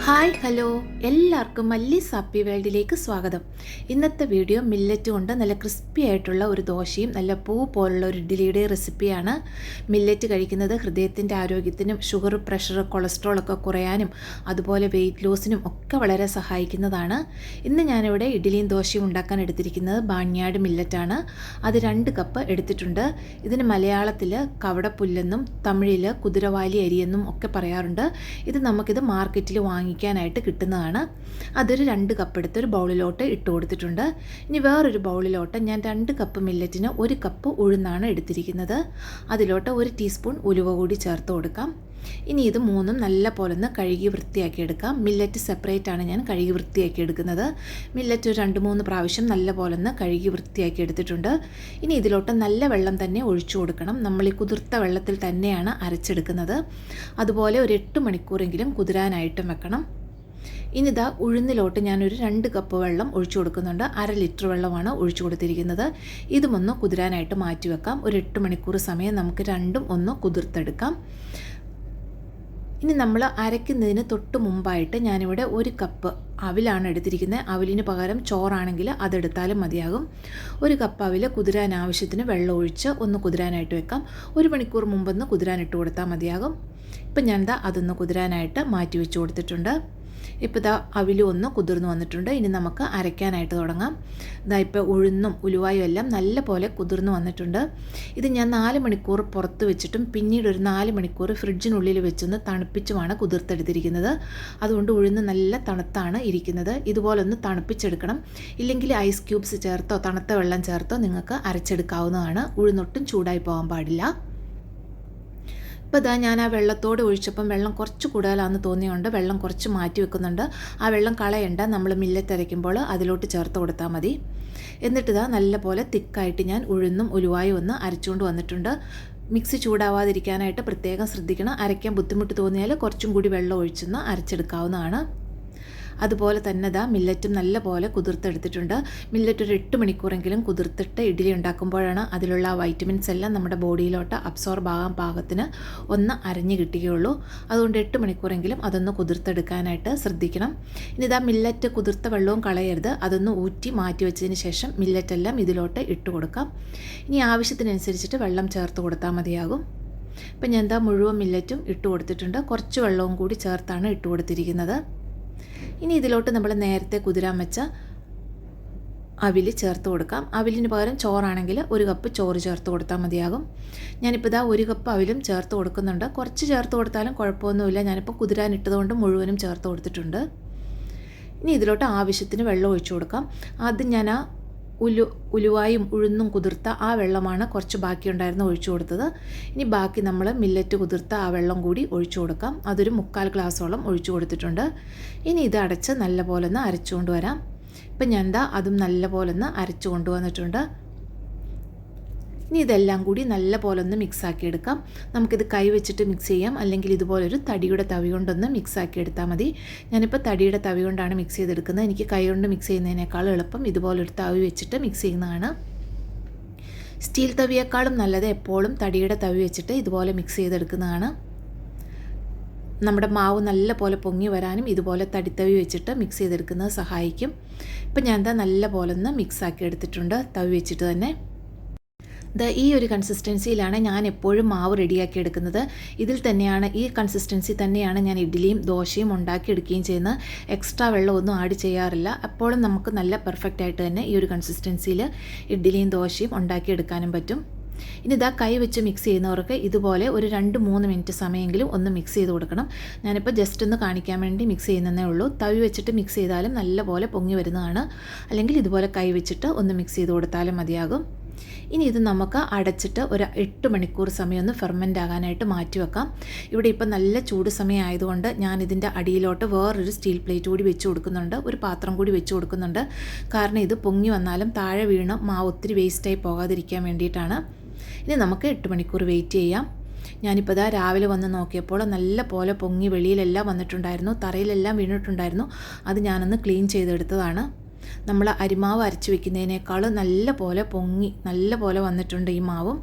Hi hello എല്ലാവർക്കും മല്ലീസ് happy വേൾഡിലേക്ക് സ്വാഗതം. ഇന്നത്തെ വീഡിയോ മില്ലറ്റ് കൊണ്ട് നല്ല ക്രിസ്പി ആയിട്ടുള്ള ഒരു ദോശയും നല്ല പൂ പോലുള്ള ഒരു ഇഡ്ഡലിയുടെ റെസിപ്പിയാണ്. മില്ലറ്റ് കഴിക്കുന്നത് ഹൃദയത്തിൻ്റെ ആരോഗ്യത്തിനും ഷുഗർ, പ്രഷർ, കൊളസ്ട്രോൾ ഒക്കെ കുറയാനും അതുപോലെ വെയിറ്റ് ലോസിനും ഒക്കെ വളരെ സഹായിക്കുന്നതാണ്. ഇന്ന് ഞാനിവിടെ ഇഡ്ഡലിയും ദോശയും ഉണ്ടാക്കാൻ എടുത്തിരിക്കുന്നത് ബാണ്യാട് മില്ലറ്റാണ്. അത് 2 കപ്പ് എടുത്തിട്ടുണ്ട്. ഇതിന് മലയാളത്തിൽ കവടപ്പുല്ലെന്നും തമിഴിൽ കുതിരവാലി അരിയെന്നും ഒക്കെ പറയാറുണ്ട്. നമുക്കിത് മാർക്കറ്റിൽ വാങ്ങിക്കാനായിട്ട് കിട്ടുന്നതാണ്. അതൊരു 2 കപ്പ് എടുത്ത് ഒരു ബൗളിലോട്ട് ഇട്ട് കൊടുത്തിട്ടുണ്ട്. ഇനി വേറൊരു ബൗളിലോട്ട് ഞാൻ 2 കപ്പ് മില്ലറ്റിന് 1 കപ്പ് ഉഴുന്നാണ് എടുത്തിരിക്കുന്നത്. അതിലോട്ട് 1 ടീസ്പൂൺ ഉലുവ കൂടി ചേർത്ത് കൊടുക്കാം. ഇനി ഇത് മൂന്നും നല്ല പോലെ ഒന്ന് കഴുകി വൃത്തിയാക്കി എടുക്കാം. മില്ലറ്റ് സെപ്പറേറ്റ് ആണ് ഞാൻ കഴുകി വൃത്തിയാക്കി എടുക്കുന്നത്. മില്ലറ്റ് ഒരു 2-3 പ്രാവശ്യം നല്ല പോലെ ഒന്ന് കഴുകി വൃത്തിയാക്കി എടുത്തിട്ടുണ്ട്. ഇനി ഇതിലോട്ട് നല്ല വെള്ളം തന്നെ ഒഴിച്ചു കൊടുക്കണം. നമ്മൾ ഈ കുതിർത്ത വെള്ളത്തിൽ തന്നെയാണ് അരച്ചെടുക്കുന്നത്. അതുപോലെ ഒരു 8 മണിക്കൂറെങ്കിലും കുതിരാനായിട്ടും വെക്കണം. ഇനി ഇതാ ഉഴുന്നിലോട്ട് ഞാനൊരു 2 കപ്പ് വെള്ളം ഒഴിച്ചു കൊടുക്കുന്നുണ്ട്. 1/2 ലിറ്റർ വെള്ളമാണ് ഒഴിച്ചു കൊടുത്തിരിക്കുന്നത്. ഇതുമൊന്ന് കുതിരാനായിട്ട് മാറ്റി വെക്കാം. ഒരു 8 മണിക്കൂർ സമയം നമുക്ക് രണ്ടും ഒന്ന് കുതിർത്തെടുക്കാം. ഇനി നമ്മൾ അരയ്ക്കുന്നതിന് തൊട്ട് മുമ്പായിട്ട് ഞാനിവിടെ 1 കപ്പ് അവിലാണ് എടുത്തിരിക്കുന്നത്. അവിലിന് പകരം ചോറാണെങ്കിൽ അതെടുത്താലും മതിയാകും. 1 കപ്പ് അവിൽ കുതിരാൻ ആവശ്യത്തിന് വെള്ളം ഒഴിച്ച് ഒന്ന് കുതിരാനായിട്ട് വെക്കാം. 1 മണിക്കൂർ മുമ്പൊന്ന് കുതിരാനിട്ട് കൊടുത്താൽ മതിയാകും. ഇപ്പം ഞാനിതാ അതൊന്ന് കുതിരാനായിട്ട് മാറ്റി വെച്ച് കൊടുത്തിട്ടുണ്ട്. ഇപ്പോൾ ഇതാ അവിലും ഒന്ന് കുതിർന്ന് വന്നിട്ടുണ്ട്. ഇനി നമുക്ക് അരയ്ക്കാനായിട്ട് തുടങ്ങാം. ഇപ്പോൾ ഉഴുന്നും ഉലുവായും എല്ലാം നല്ല പോലെ കുതിർന്ന് വന്നിട്ടുണ്ട്. ഇത് ഞാൻ 4 മണിക്കൂർ പുറത്ത് വെച്ചിട്ടും പിന്നീട് ഒരു 4 മണിക്കൂർ ഫ്രിഡ്ജിനുള്ളിൽ വെച്ചൊന്ന് തണുപ്പിച്ചുമാണ് കുതിർത്തെടുത്തിരിക്കുന്നത്. അതുകൊണ്ട് ഉഴുന്ന് നല്ല തണുത്താണ് ഇരിക്കുന്നത്. ഇതുപോലൊന്ന് തണുപ്പിച്ചെടുക്കണം. ഇല്ലെങ്കിൽ ഐസ് ക്യൂബ്സ് ചേർത്തോ തണുത്ത വെള്ളം ചേർത്തോ നിങ്ങൾക്ക് അരച്ചെടുക്കാവുന്നതാണ്. ഉഴുന്നൊട്ടും ചൂടായി പോകാൻ പാടില്ല. ഇപ്പോൾ ഇതാ ഞാൻ ആ വെള്ളത്തോട് ഒഴിച്ചപ്പം വെള്ളം കുറച്ച് കൂടുതലാണെന്ന് തോന്നിയുകൊണ്ട് വെള്ളം കുറച്ച് മാറ്റി വെക്കുന്നുണ്ട്. ആ വെള്ളം കളയണ്ട, നമ്മൾ മില്ലറ്റ് അരയ്ക്കുമ്പോൾ അതിലോട്ട് ചേർത്ത് കൊടുത്താൽ മതി. എന്നിട്ട് ഇതാ നല്ല പോലെ തിക്കായിട്ട് ഞാൻ ഉഴുന്നും ഉലുവായും ഒന്ന് അരച്ചുകൊണ്ട് വന്നിട്ടുണ്ട്. മിക്സി ചൂടാവാതിരിക്കാനായിട്ട് പ്രത്യേകം ശ്രദ്ധിക്കണം. അരയ്ക്കാൻ ബുദ്ധിമുട്ട് തോന്നിയാൽ കുറച്ചും കൂടി വെള്ളം ഒഴിച്ചൊന്ന് അരച്ചെടുക്കാവുന്നതാണ്. അതുപോലെ തന്നെ ഇതാ മില്ലറ്റും നല്ല പോലെ കുതിർത്തെടുത്തിട്ടുണ്ട്. മില്ലറ്റ് ഒരു 8 മണിക്കൂറെങ്കിലും കുതിർത്തിട്ട് ഇഡ്ഡലി ഉണ്ടാക്കുമ്പോഴാണ് അതിലുള്ള വൈറ്റമിൻസ് എല്ലാം നമ്മുടെ ബോഡിയിലോട്ട് അബ്സോർബ് ആകാൻ പാകത്തിന് ഒന്ന് അരഞ്ഞു കിട്ടുകയുള്ളൂ. അതുകൊണ്ട് 8 മണിക്കൂറെങ്കിലും അതൊന്ന് കുതിർത്തെടുക്കാനായിട്ട് ശ്രദ്ധിക്കണം. ഇനി ഇതാ മില്ലറ്റ് കുതിർത്ത വെള്ളവും കളയരുത്. അതൊന്ന് ഊറ്റി മാറ്റി വെച്ചതിന് ശേഷം മില്ലറ്റെല്ലാം ഇതിലോട്ട് ഇട്ട് കൊടുക്കാം. ഇനി ആവശ്യത്തിനനുസരിച്ചിട്ട് വെള്ളം ചേർത്ത് കൊടുത്താൽ മതിയാകും. ഇപ്പം ഞാൻ എന്താ മുഴുവൻ മില്ലറ്റും ഇട്ട് കൊടുത്തിട്ടുണ്ട്. കുറച്ച് വെള്ളവും കൂടി ചേർത്താണ് ഇട്ട് കൊടുത്തിരിക്കുന്നത്. ഇനി ഇതിലോട്ട് നമ്മൾ നേരത്തെ കുതിരാൻ വെച്ച അവിൽ ചേർത്ത് കൊടുക്കാം. അവിലിന് പകരം ചോറാണെങ്കിൽ 1 കപ്പ് ചോറ് ചേർത്ത് കൊടുത്താൽ മതിയാകും. ഞാനിപ്പോൾ ഇതാ 1 കപ്പ് അവിലും ചേർത്ത് കൊടുക്കുന്നുണ്ട്. കുറച്ച് ചേർത്ത് കൊടുത്താലും കുഴപ്പമൊന്നുമില്ല. ഞാനിപ്പോൾ കുതിരാനിട്ടതുകൊണ്ട് മുഴുവനും ചേർത്ത് കൊടുത്തിട്ടുണ്ട്. ഇനി ഇതിലോട്ട് ആവശ്യത്തിന് വെള്ളം ഒഴിച്ചു കൊടുക്കാം. ആദ്യം ഞാൻ ആ ഉലുവായും ഉഴുന്നും കുതിർത്ത ആ വെള്ളമാണ് കുറച്ച് ബാക്കിയുണ്ടായിരുന്ന ഒഴിച്ചു കൊടുത്തത്. ഇനി ബാക്കി നമ്മൾ മില്ലറ്റ് കുതിർത്ത ആ വെള്ളം കൂടി ഒഴിച്ചു കൊടുക്കാം. അതൊരു 3/4 ഗ്ലാസോളം ഒഴിച്ചു കൊടുത്തിട്ടുണ്ട്. ഇനി ഇത് അടച്ച് നല്ല പോലെ ഒന്ന് അരച്ചു കൊണ്ടുവരാം. ഇപ്പം ഞാൻ അതും നല്ല പോലെ ഒന്ന് അരച്ചു കൊണ്ടുവന്നിട്ടുണ്ട്. ഇനി ഇതെല്ലാം കൂടി നല്ല പോലെ ഒന്ന് മിക്സാക്കി എടുക്കാം. നമുക്കിത് കൈ വെച്ചിട്ട് മിക്സ് ചെയ്യാം, അല്ലെങ്കിൽ ഇതുപോലൊരു തടിയുടെ തവി കൊണ്ടൊന്ന് മിക്സാക്കി എടുത്താൽ മതി. ഞാനിപ്പോൾ തടിയുടെ തവി കൊണ്ടാണ് മിക്സ് ചെയ്തെടുക്കുന്നത്. എനിക്ക് കൈ കൊണ്ട് മിക്സ് ചെയ്യുന്നതിനേക്കാൾ എളുപ്പം ഇതുപോലൊരു തവി വെച്ചിട്ട് മിക്സ് ചെയ്യുന്നതാണ്. സ്റ്റീൽ തവിയേക്കാളും നല്ലത് എപ്പോഴും തടിയുടെ തവി വെച്ചിട്ട് ഇതുപോലെ മിക്സ് ചെയ്തെടുക്കുന്നതാണ്. നമ്മുടെ മാവ് നല്ല പോലെ പൊങ്ങി വരാനും ഇതുപോലെ തടിത്തവി വെച്ചിട്ട് മിക്സ് ചെയ്തെടുക്കുന്നത് സഹായിക്കും. ഇപ്പം ഞാൻ നല്ല പോലെ ഒന്ന് മിക്സാക്കി എടുത്തിട്ടുണ്ട് തവി വെച്ചിട്ട് തന്നെ. ഈ ഒരു കൺസിസ്റ്റൻസിയിലാണ് ഞാൻ എപ്പോഴും മാവ് റെഡിയാക്കി എടുക്കുന്നത്. ഈ കൺസിസ്റ്റൻസി തന്നെയാണ് ഞാൻ ഇഡ്ഡലിയും ദോശയും ഉണ്ടാക്കിയെടുക്കുകയും ചെയ്യുന്നത്. എക്സ്ട്രാ വെള്ളമൊന്നും ആഡ് ചെയ്യാറില്ല. എപ്പോഴും നമുക്ക് നല്ല പെർഫെക്റ്റ് ആയിട്ട് തന്നെ ഈ ഒരു കൺസിസ്റ്റൻസിയിൽ ഇഡ്ഡലിയും ദോശയും ഉണ്ടാക്കിയെടുക്കാനും പറ്റും. ഇനി കൈ വെച്ച് മിക്സ് ചെയ്യുന്നവർക്ക് ഇതുപോലെ ഒരു 2-3 മിനിറ്റ് സമയമെങ്കിലും ഒന്ന് മിക്സ് ചെയ്ത് കൊടുക്കണം. ഞാനിപ്പോൾ ജസ്റ്റ് ഒന്ന് കാണിക്കാൻ വേണ്ടി മിക്സ് ചെയ്യുന്നതേ ഉള്ളൂ. തവി വെച്ചിട്ട് മിക്സ് ചെയ്താലും നല്ല പോലെ പൊങ്ങി വരുന്നതാണ്. അല്ലെങ്കിൽ ഇതുപോലെ കൈ വെച്ചിട്ട് ഒന്ന് മിക്സ് ചെയ്ത് കൊടുത്താലും മതിയാകും. ഇനി ഇത് നമുക്ക് അടച്ചിട്ട് ഒരു 8 മണിക്കൂർ സമയം ഒന്ന് ഫെർമെൻ്റ് ആകാനായിട്ട് മാറ്റി വെക്കാം. ഇവിടെ ഇപ്പം നല്ല ചൂട് സമയം ആയതുകൊണ്ട് ഞാൻ ഇതിൻ്റെ അടിയിലോട്ട് വേറൊരു സ്റ്റീൽ പ്ലേറ്റ് കൂടി വെച്ച് കൊടുക്കുന്നുണ്ട്. ഒരു പാത്രം കൂടി വെച്ച് കൊടുക്കുന്നുണ്ട്. കാരണം ഇത് പൊങ്ങി വന്നാലും താഴെ വീണ് മാവ് ഒത്തിരി വേസ്റ്റായി പോകാതിരിക്കാൻ വേണ്ടിയിട്ടാണ്. ഇനി നമുക്ക് 8 മണിക്കൂർ വെയിറ്റ് ചെയ്യാം. ഞാനിപ്പോൾ രാവിലെ വന്ന് നോക്കിയപ്പോൾ നല്ല പോലെ പൊങ്ങി വെളിയിലെല്ലാം വന്നിട്ടുണ്ടായിരുന്നു. തറയിലെല്ലാം വീണിട്ടുണ്ടായിരുന്നു. അത് ഞാനൊന്ന് ക്ലീൻ ചെയ്തെടുത്തതാണ്. നമ്മൾ അരിമാവ് അരച്ച് വെക്കുന്നതിനേക്കാൾ നല്ല പോലെ പൊങ്ങി നല്ല പോലെ വന്നിട്ടുണ്ട് ഈ മാവും.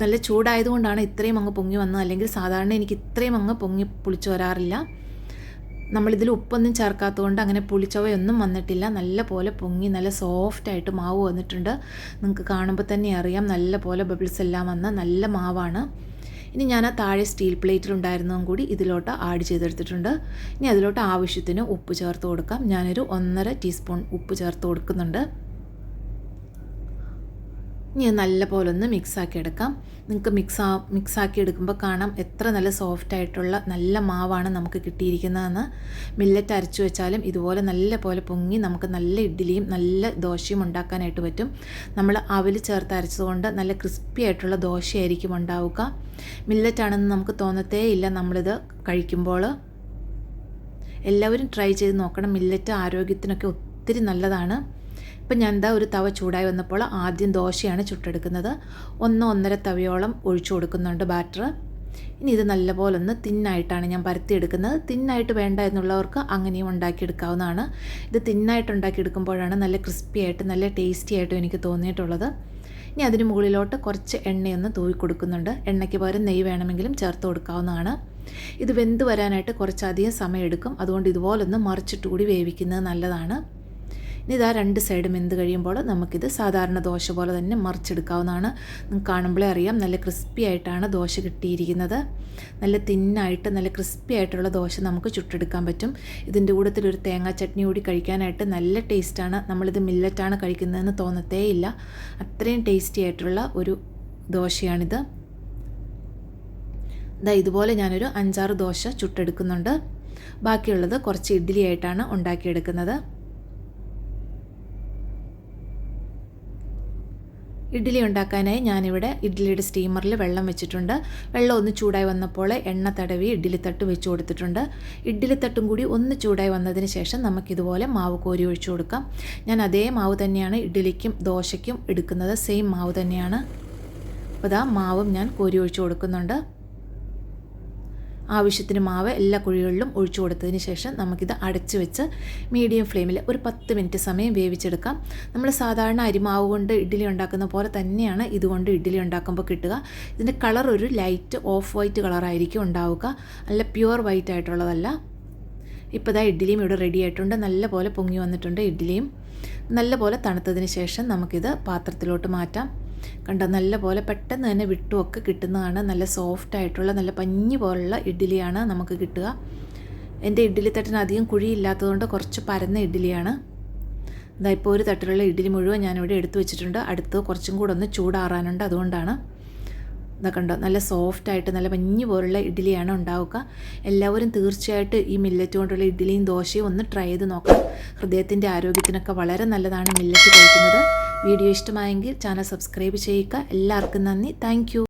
നല്ല ചൂടായതുകൊണ്ടാണ് ഇത്രയും അങ്ങ് പൊങ്ങി വന്നത്. അല്ലെങ്കിൽ സാധാരണ എനിക്ക് ഇത്രയും അങ്ങ് പൊങ്ങി പുളിച്ച് വരാറില്ല. നമ്മളിതിൽ ഉപ്പൊന്നും ചേർക്കാത്തതുകൊണ്ട് അങ്ങനെ പുളിച്ചവയൊന്നും വന്നിട്ടില്ല. നല്ല പോലെ പൊങ്ങി നല്ല സോഫ്റ്റായിട്ട് മാവ് വന്നിട്ടുണ്ട്. നിങ്ങൾക്ക് കാണുമ്പോൾ തന്നെ അറിയാം നല്ല പോലെ ബബിൾസ് എല്ലാം വന്ന നല്ല മാവാണ്. ഇനി ഞാൻ ആ താഴെ സ്റ്റീൽ പ്ലേറ്റിലുണ്ടായിരുന്നതും കൂടി ഇതിലോട്ട് ആഡ് ചെയ്തെടുത്തിട്ടുണ്ട്. ഇനി അതിലോട്ട് ആവശ്യത്തിന് ഉപ്പ് ചേർത്ത് കൊടുക്കാം. ഞാനൊരു 1.5 ടീസ്പൂൺ ഉപ്പ് ചേർത്ത് കൊടുക്കുന്നുണ്ട്. ഇനി നല്ല പോലെ ഒന്ന് മിക്സാക്കി എടുക്കാം. നിങ്ങൾക്ക് മിക്സാക്കി എടുക്കുമ്പോൾ കാണാം എത്ര നല്ല സോഫ്റ്റായിട്ടുള്ള നല്ല മാവാണ് നമുക്ക് കിട്ടിയിരിക്കുന്നതെന്ന്. മില്ലറ്റ് അരച്ചു വെച്ചാലും ഇതുപോലെ നല്ല പോലെ പൊങ്ങി നമുക്ക് നല്ല ഇഡ്ഡലിയും നല്ല ദോശയും ഉണ്ടാക്കാനായിട്ട് പറ്റും. നമ്മൾ അവൽ ചേർത്ത് അരച്ചതുകൊണ്ട് നല്ല ക്രിസ്പി ആയിട്ടുള്ള ദോശയായിരിക്കും ഉണ്ടാവുക. മില്ലറ്റാണെന്ന് നമുക്ക് തോന്നത്തേ ഇല്ല നമ്മളിത് കഴിക്കുമ്പോൾ. എല്ലാവരും ട്രൈ ചെയ്ത് നോക്കണം. മില്ലറ്റ് ആരോഗ്യത്തിനൊക്കെ ഒത്തിരി നല്ലതാണ്. ഇപ്പം ഞാൻ ഒരു തവ ചൂടായി വന്നപ്പോൾ ആദ്യം ദോശയാണ് ചുട്ടെടുക്കുന്നത്. 1-1.5 തവയോളം ഒഴിച്ചു കൊടുക്കുന്നുണ്ട് ബാറ്റർ. ഇനി ഇത് നല്ലപോലെ ഒന്ന് തിന്നായിട്ടാണ് ഞാൻ പരത്തിയെടുക്കുന്നത്. തിന്നായിട്ട് വേണ്ട എന്നുള്ളവർക്ക് അങ്ങനെയും ഉണ്ടാക്കിയെടുക്കാവുന്നതാണ്. ഇത് തിന്നായിട്ട് ഉണ്ടാക്കിയെടുക്കുമ്പോഴാണ് നല്ല ക്രിസ്പി ആയിട്ട് നല്ല ടേസ്റ്റി ആയിട്ടും എനിക്ക് തോന്നിയിട്ടുള്ളത്. ഇനി അതിന് മുകളിലോട്ട് കുറച്ച് എണ്ണയൊന്ന് തൂവി കൊടുക്കുന്നുണ്ട്. എണ്ണയ്ക്ക് പകരം നെയ്യ് വേണമെങ്കിലും ചേർത്ത് കൊടുക്കാവുന്നതാണ്. ഇത് വെന്ത് വരാനായിട്ട് കുറച്ചധികം സമയം എടുക്കും. അതുകൊണ്ട് ഇതുപോലൊന്ന് മറിച്ചിട്ട് കൂടി വേവിക്കുന്നത് നല്ലതാണ്. ഇനി ഇതാ 2 സൈഡും വെന്ത് കഴിയുമ്പോൾ നമുക്കിത് സാധാരണ ദോശ പോലെ തന്നെ മറിച്ചെടുക്കാവുന്നതാണ്. നിങ്ങൾക്ക് കാണുമ്പോഴേ അറിയാം നല്ല ക്രിസ്പി ആയിട്ടാണ് ദോശ കിട്ടിയിരിക്കുന്നത്. നല്ല തിന്നായിട്ട് നല്ല ക്രിസ്പി ആയിട്ടുള്ള ദോശ നമുക്ക് ചുട്ടെടുക്കാൻ പറ്റും. ഇതിൻ്റെ കൂട്ടത്തിലൊരു തേങ്ങാ ചട്നി കൂടി കഴിക്കാനായിട്ട് നല്ല ടേസ്റ്റാണ്. നമ്മളിത് മില്ലറ്റാണ് കഴിക്കുന്നതെന്ന് തോന്നത്തേ ഇല്ല. അത്രയും ടേസ്റ്റി ആയിട്ടുള്ള ഒരു ദോശയാണിത്. ഇതുപോലെ ഞാനൊരു 5-6 ദോശ ചുട്ടെടുക്കുന്നുണ്ട്. ബാക്കിയുള്ളത് കുറച്ച് ഇഡ്ഡലി ആയിട്ടാണ് ഉണ്ടാക്കിയെടുക്കുന്നത്. ഇഡ്ഡലി ഉണ്ടാക്കാനായി ഞാനിവിടെ ഇഡ്ഡലിയുടെ സ്റ്റീമറിൽ വെള്ളം വെച്ചിട്ടുണ്ട്. വെള്ളം ഒന്ന് ചൂടായി വന്നപ്പോൾ എണ്ണ തടവി ഇഡ്ഡലി തട്ട് വെച്ച് കൊടുത്തിട്ടുണ്ട്. ഇഡ്ഡലി തട്ടും കൂടി ഒന്ന് ചൂടായി വന്നതിന് ശേഷം നമുക്കിതുപോലെ മാവ് കോരി ഒഴിച്ചു കൊടുക്കാം. ഞാൻ അതേ മാവ് തന്നെയാണ് ഇഡ്ഡലിക്കും ദോശയ്ക്കും എടുക്കുന്നത്. സെയിം മാവ് തന്നെയാണ്. അപ്പോൾ ഇതാ മാവും ഞാൻ കോരി ഒഴിച്ചു കൊടുക്കുന്നുണ്ട്. ആവശ്യത്തിന് മാവ് എല്ലാ കുഴികളിലും ഒഴിച്ചു കൊടുത്തതിന് ശേഷം നമുക്കിത് അടച്ച് വെച്ച് മീഡിയം ഫ്ലെയിമിൽ ഒരു 10 മിനിറ്റ് സമയം വേവിച്ചെടുക്കാം. നമ്മൾ സാധാരണ അരിമാവ് കൊണ്ട് ഇഡ്ഡലി ഉണ്ടാക്കുന്ന പോലെ തന്നെയാണ് ഇതുകൊണ്ട് ഇഡ്ഡലി ഉണ്ടാക്കുമ്പോൾ കിട്ടുക. ഇതിൻ്റെ കളർ ഒരു ലൈറ്റ് ഓഫ് വൈറ്റ് കളറായിരിക്കും ഉണ്ടാവുക. നല്ല പ്യുവർ വൈറ്റ് ആയിട്ടുള്ളതല്ല. ഇപ്പോൾ ഇതാ ഇഡ്ഡലിയും ഇവിടെ റെഡി ആയിട്ടുണ്ട്. നല്ല പോലെ പൊങ്ങി വന്നിട്ടുണ്ട് ഇഡ്ഡലിയും. നല്ല പോലെ തണുത്തതിന് ശേഷം നമുക്കിത് പാത്രത്തിലോട്ട് മാറ്റാം. കണ്ടോ നല്ല പോലെ പെട്ടെന്ന് തന്നെ വിട്ടുമൊക്കെ കിട്ടുന്നതാണ്. നല്ല സോഫ്റ്റ് ആയിട്ടുള്ള നല്ല പഞ്ഞി പോലുള്ള ഇഡ്ഡലിയാണ് നമുക്ക് കിട്ടുക. എൻ്റെ ഇഡ്ഡലി തട്ടിന് അധികം കുഴിയില്ലാത്തതുകൊണ്ട് കുറച്ച് പരന്ന ഇഡ്ഡലിയാണ്. ഇപ്പോൾ ഒരു തട്ടിലുള്ള ഇഡ്ഡലി മുഴുവൻ ഞാനിവിടെ എടുത്തു വെച്ചിട്ടുണ്ട്. അടുത്ത് കുറച്ചും കൂടെ ഒന്ന് ചൂടാറാനുണ്ട്. അതുകൊണ്ടാണ്. കണ്ടോ നല്ല സോഫ്റ്റായിട്ട് നല്ല പഞ്ഞി പോലുള്ള ഇഡ്ഡലിയാണ് ഉണ്ടാവുക. എല്ലാവരും തീർച്ചയായിട്ടും ഈ മില്ലറ്റ് കൊണ്ടുള്ള ഇഡ്ഡലിയും ദോശയും ഒന്ന് ട്രൈ ചെയ്ത് നോക്കാം. ഹൃദയത്തിൻ്റെ ആരോഗ്യത്തിനൊക്കെ വളരെ നല്ലതാണ് മില്ലറ്റ് കഴിക്കുന്നത്. വീഡിയോ ഇഷ്ടമായെങ്കിൽ ചാനൽ സബ്സ്ക്രൈബ് ചെയ്യുക. എല്ലാവർക്കും നന്ദി. Thank you.